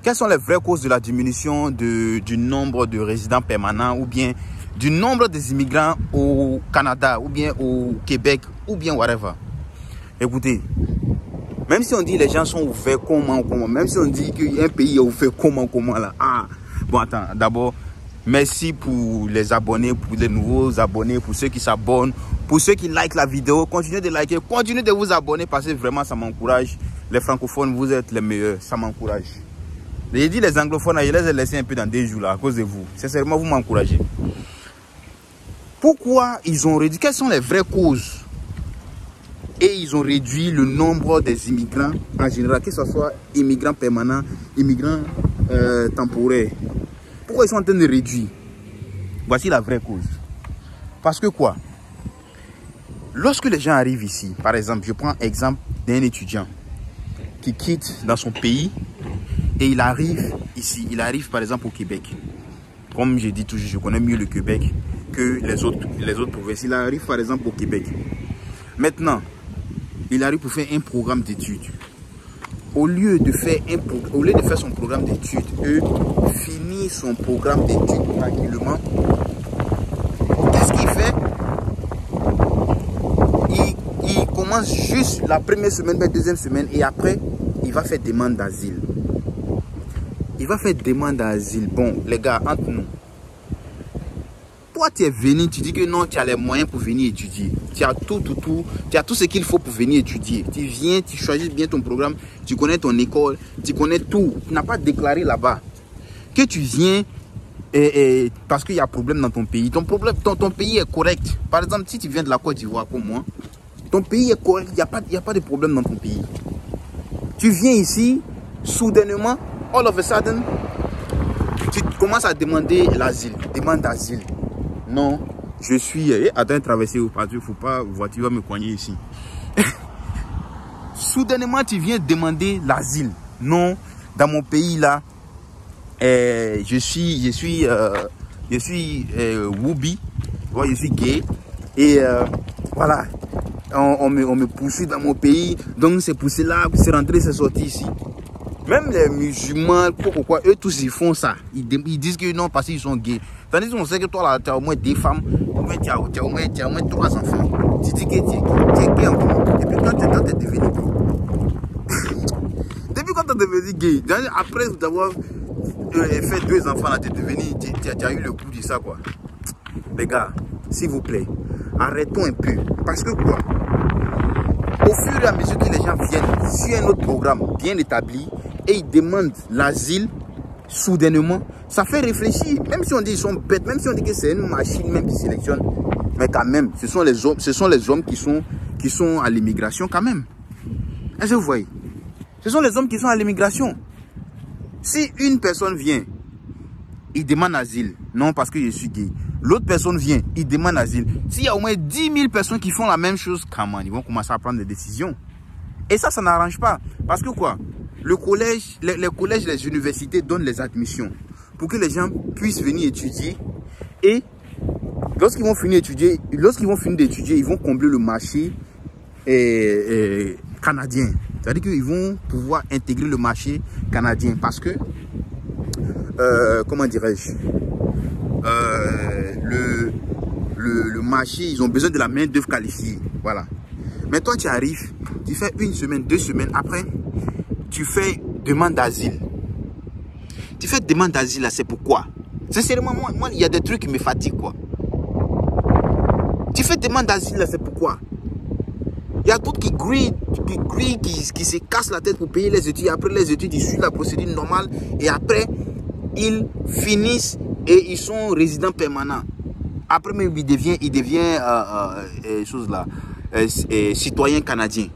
quelles sont les vraies causes de la diminution du nombre de résidents permanents ou bien du nombre des immigrants au Canada ou bien au Québec ou bien whatever? Écoutez, même si on dit les gens sont ouverts comment, même si on dit qu'un pays est ouvert comment là. Ah, bon attends, d'abord, merci pour les abonnés, pour les nouveaux abonnés, pour ceux qui s'abonnent, pour ceux qui likent la vidéo. Continuez de liker, continuez de vous abonner parce que vraiment ça m'encourage. Les francophones, vous êtes les meilleurs, ça m'encourage. J'ai dit les anglophones, je les ai laissés un peu dans des jours là à cause de vous. Sincèrement, vous m'encouragez. Pourquoi ils ont réduit? Quelles sont les vraies causes? Et ils ont réduit le nombre des immigrants en général, que ce soit immigrants permanents, immigrants temporaires. Pourquoi ils sont en train de réduire? Voici la vraie cause. Parce que quoi? Lorsque les gens arrivent ici, par exemple, je prends l'exemple d'un étudiant qui quitte dans son pays et il arrive ici, il arrive par exemple au Québec. Comme je dis toujours, je connais mieux le Québec que les autres provinces. Il arrive par exemple au Québec. Maintenant, il arrive pour faire un programme d'études. Au lieu de faire son programme d'études, eux finissent son programme d'études tranquillement. Qu'est-ce qu'il fait? Il commence juste la première semaine, la deuxième semaine, et après, il va faire demande d'asile. Il va faire demande d'asile. Bon, les gars, entre nous. Toi, tu es venu, tu dis que non, tu as les moyens pour venir étudier. Tu as tu as tout ce qu'il faut pour venir étudier. Tu viens, tu choisis bien ton programme, tu connais ton école, tu connais tout. Tu n'as pas déclaré là-bas. Que tu viens parce qu'il y a problème dans ton pays. Ton pays est correct. Par exemple, si tu viens de la Côte d'Ivoire comme moi, ton pays est correct, il n'y a pas de problème dans ton pays. Tu viens ici, soudainement, all of a sudden, tu commences à demander l'asile, demande d'asile. Non, je suis... attends, traverser au parti, il ne faut pas, voiture va me coigner ici. Soudainement, tu viens demander l'asile. Non, dans mon pays là, je suis Woubi, je suis gay. Et voilà, on me poursuit dans mon pays. Donc c'est pour cela que c'est rentré, c'est sorti ici. Même les musulmans, pourquoi eux tous ils font ça? Ils disent que non parce qu'ils sont gays. Tandis qu'on sait que toi là, tu as au moins des femmes, tu as au moins 3 enfants. Tu dis que tu es gay encore. Depuis quand tu es devenu gay? Depuis quand tu es devenu gay? Après d'avoir fait 2 enfants là, tu as eu le coup de ça quoi. Les gars, s'il vous plaît, arrêtons un peu. Parce que quoi? Au fur et à mesure que les gens viennent sur un autre programme bien établi et ils demandent l'asile, soudainement, ça fait réfléchir. Même si on dit qu'ils sont bêtes, même si on dit que c'est une machine même qui sélectionne, mais quand même, ce sont les hommes qui sont à l'immigration quand même. Est-ce que vous voyez? Ce sont les hommes qui sont à l'immigration. Si une personne vient, il demande asile, non parce que je suis gay. L'autre personne vient, il demande asile. S'il y a au moins 10 000 personnes qui font la même chose, comment ils vont commencer à prendre des décisions. Et ça n'arrange pas. Parce que quoi? Le collège, les collèges, les universités donnent les admissions pour que les gens puissent venir étudier. Et lorsqu'ils vont finir d'étudier, ils vont combler le marché canadien. C'est-à-dire qu'ils vont pouvoir intégrer le marché canadien. Parce que, comment dirais-je, le marché, ils ont besoin de la main d'œuvre qualifiée. Voilà. Mais toi, tu arrives, tu fais 1 semaine, 2 semaines, après, tu fais demande d'asile. Tu fais demande d'asile, là, c'est pourquoi? Sincèrement, moi, il y a des trucs qui me fatiguent, quoi. Tu fais demande d'asile, là, c'est pourquoi? Il y a d'autres qui grillent, qui se cassent la tête pour payer les études. Après les études, ils suivent la procédure normale. Et après, ils finissent et ils sont résidents permanents. Après même, il devient citoyen canadien.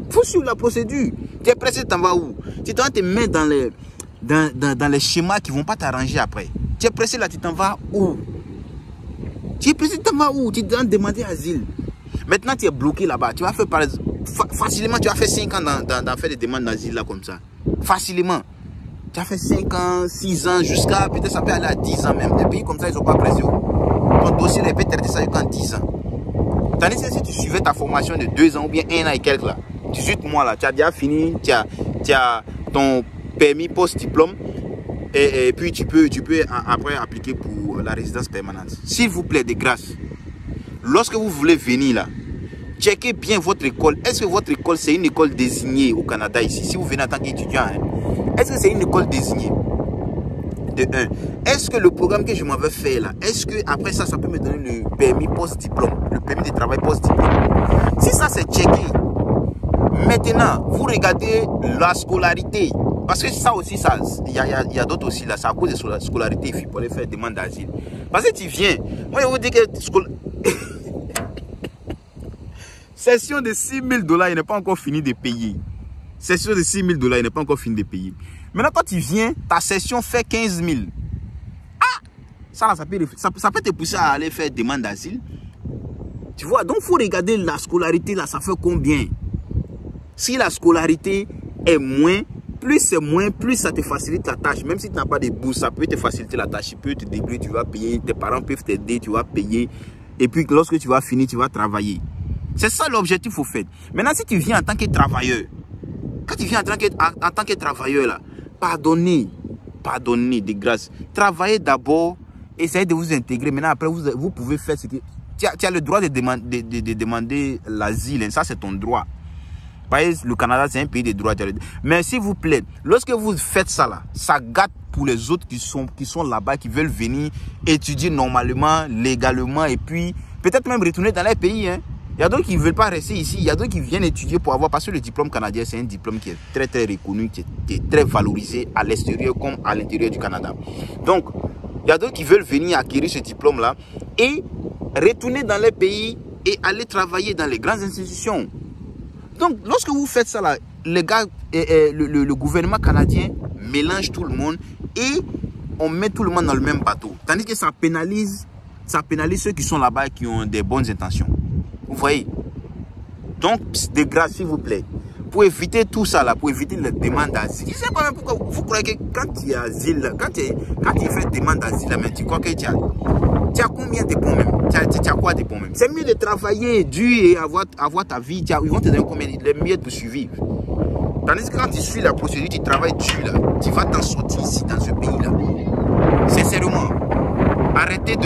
Il faut suivre la procédure. Tu es pressé, tu vas où? Tu dois te mettre dans les schémas qui ne vont pas t'arranger après. Tu es pressé là, tu t'en vas où? Tu es pressé, tu t'en vas où? Tu dois demander asile. Maintenant, tu es bloqué là-bas. Tu vas faire par exemple, facilement, tu as fait 5 ans dans faire des demandes d'asile là comme ça. Facilement. Tu as fait 5 ans, 6 ans, jusqu'à peut-être ça peut aller à 10 ans même. Des pays comme ça, ils ne sont pas pressés. Ton dossier peut traiter ça jusqu'à 10 ans. Tandis que si tu suivais ta formation de 2 ans ou bien 1 an et quelques là, 18 mois là, tu as déjà fini, tu as ton permis post-diplôme. Et puis tu peux après appliquer pour la résidence permanente. S'il vous plaît, de grâce, lorsque vous voulez venir là, checkez bien votre école. Est-ce que votre école c'est une école désignée au Canada ici? Si vous venez en tant qu'étudiant, hein, est-ce que c'est une école désignée? De 1. Est-ce que le programme que je m'avais fait là, est-ce que après ça peut me donner le permis post-diplôme, le permis de travail post-diplôme? Si ça c'est checké, maintenant vous regardez la scolarité. Parce que ça aussi, il y a d'autres aussi là, c'est à cause de la scolarité, il faut aller faire demande d'asile. Parce que tu viens, moi je vous dis que session de $6 000, il n'est pas encore fini de payer. Session de $6 000, il n'est pas encore fini de payer. Maintenant, quand tu viens, ta session fait 15 000. Ah, ça peut te pousser à aller faire demande d'asile. Tu vois, donc il faut regarder la scolarité là, ça fait combien? Si la scolarité est moins, plus c'est moins, plus ça te facilite la tâche. Même si tu n'as pas de bourse, ça peut te faciliter la tâche. Tu peux te débrouiller, tu vas payer. Tes parents peuvent t'aider, tu vas payer. Et puis lorsque tu vas finir, tu vas travailler. C'est ça l'objectif au fait. Maintenant, si tu viens en tant que travailleur, quand tu viens en tant que travailleur là, pardonnez de grâce. Travaillez d'abord, essayez de vous intégrer. Maintenant, après, vous pouvez faire ce que... Tu as le droit de demander l'asile. Hein, ça, c'est ton droit. Le Canada, c'est un pays de droit. Mais s'il vous plaît, lorsque vous faites ça là, ça gâte pour les autres qui sont là-bas, qui veulent venir étudier normalement, légalement, et puis peut-être même retourner dans leur pays. Hein. Il y a d'autres qui ne veulent pas rester ici. Il y a d'autres qui viennent étudier pour avoir... Parce que le diplôme canadien, c'est un diplôme qui est très, très reconnu, qui est très valorisé à l'extérieur comme à l'intérieur du Canada. Donc, il y a d'autres qui veulent venir acquérir ce diplôme-là et retourner dans leur pays et aller travailler dans les grandes institutions. Donc, lorsque vous faites ça, là, les gars, le gouvernement canadien mélange tout le monde et on met tout le monde dans le même bateau. Tandis que ça pénalise ceux qui sont là-bas et qui ont des bonnes intentions. Vous voyez? Donc, de grâce, s'il vous plaît, pour éviter tout ça, là, pour éviter les demandes d'asile. Je ne sais pas même pourquoi vous croyez que quand tu as asile, quand tu fais demande d'asile, tu crois que tu as combien de bons même? Tu as quoi de bons même? C'est mieux de travailler dur et avoir ta vie. Ils vont te donner combien? Les mieux de survivre. Tandis que quand tu suis la procédure, tu travailles dur, là, tu vas t'en sortir ici, dans ce pays-là. Sincèrement, arrêtez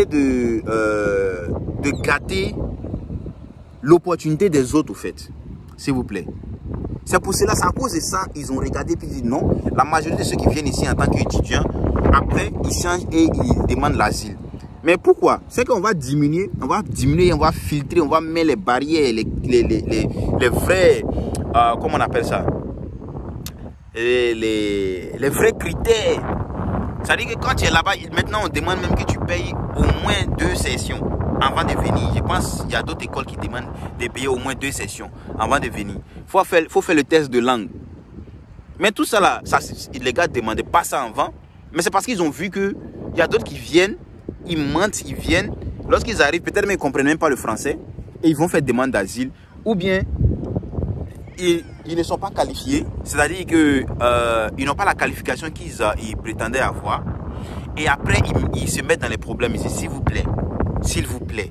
de gâter l'opportunité des autres, au fait. S'il vous plaît. C'est pour cela, c'est à cause de ça, ils ont regardé et dit non. La majorité de ceux qui viennent ici en tant qu'étudiants, après, ils changent et ils demandent l'asile. Mais pourquoi? C'est qu'on va diminuer, on va filtrer, on va mettre les barrières, les vrais, comment on appelle ça? Les vrais critères. C'est-à-dire que quand tu es là-bas, maintenant on demande même que tu payes au moins 2 sessions avant de venir. Je pense qu'il y a d'autres écoles qui demandent de payer au moins 2 sessions avant de venir. Faut faire le test de langue. Mais tout ça là, les gars ne demandaient pas ça avant. Mais c'est parce qu'ils ont vu qu'il y a d'autres qui viennent, ils mentent, ils viennent. Lorsqu'ils arrivent, peut-être même ils ne comprennent même pas le français. Et ils vont faire demande d'asile. Ou bien, ils ne sont pas qualifiés. C'est-à-dire qu'ils n'ont pas la qualification qu'ils prétendaient avoir. Et après, ils se mettent dans les problèmes. Ils disent, s'il vous plaît, s'il vous plaît.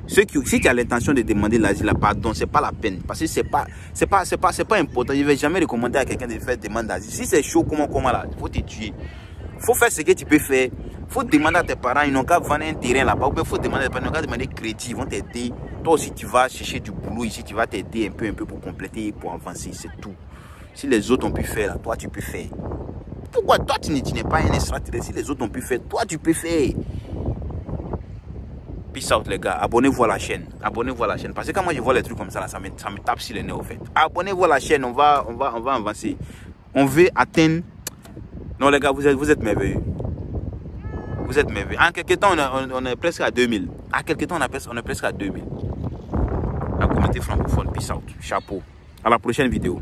Si tu as l'intention de demander l'asile, pardon, c'est pas la peine. Parce que c'est pas important. Je ne vais jamais recommander à quelqu'un de faire demande d'asile. Si c'est chaud, comment là, il faut te tuer. Il faut faire ce que tu peux faire. Il faut demander à tes parents, ils n'ont qu'à vendre un terrain là-bas. Ou bien il faut demander à tes parents, ils n'ont qu'à demander crédit, ils vont t'aider. Toi aussi, tu vas chercher du boulot ici, tu vas t'aider un peu pour compléter, pour avancer, c'est tout. Si les autres ont pu faire, là, toi tu peux faire. Pourquoi toi tu n'es pas un extraterrestre? Si les autres ont pu faire, toi tu peux faire. Peace out les gars, abonnez-vous à la chaîne. Abonnez-vous à la chaîne. Parce que quand moi je vois les trucs comme ça, là, ça me tape sur les nez au fait. Abonnez-vous à la chaîne, on va avancer. On veut atteindre. Non les gars, vous êtes merveilleux. Vous êtes merveilleux. En quelques temps, on est presque à 2000. En quelques temps, on est presque à 2000. La communauté francophone, peace out. Chapeau. À la prochaine vidéo.